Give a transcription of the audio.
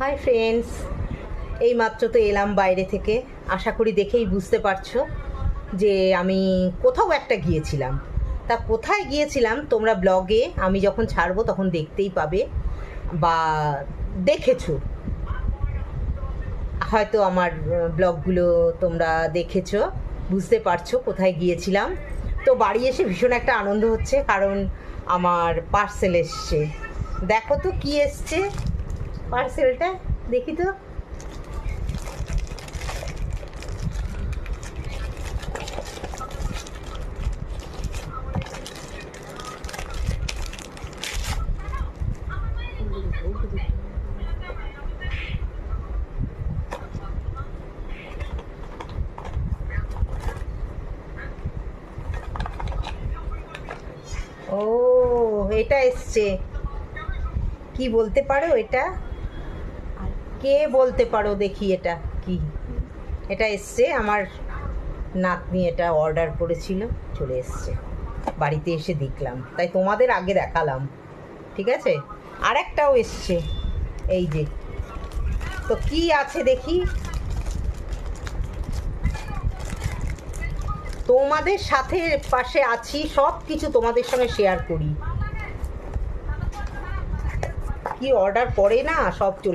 Hi friends, এই মাত্র তো এলাম বাইরে থেকে। আশা করি দেখেই বুঝতে পারছো যে আমি কোথাও একটা গিয়েছিলাম। তা কোথায় গিয়েছিলাম তোমরা ব্লগে আমি যখন ছাড়বো তখন দেখতেই পাবে, বা দেখেছো হয়তো আমার ব্লগগুলো তোমরা দেখেছো, বুঝতে পারছো কোথায় গিয়েছিলাম। তো বাড়ি এসে ভীষণ একটা আনন্দ হচ্ছে, কারণ আমার পার্সেল এসছে। দেখো তো কি এসছে পার্সেলটা, দেখি তো। ও, এটা এসছে। কি বলতে পারো এটা? কে বলতে পারো দেখি এটা কি? এটা এসছে আমার নাতনি, এটা অর্ডার করেছিল, চলে এসছে। বাড়িতে এসে দেখলাম, তাই তোমাদের আগে দেখালাম। ঠিক আছে, আর একটাও এসছে, এই যে। তো কি আছে দেখি। তোমাদের সাথে পাশে আছি, সব কিছু তোমাদের সঙ্গে শেয়ার করি। কি অর্ডার করে না সব চলে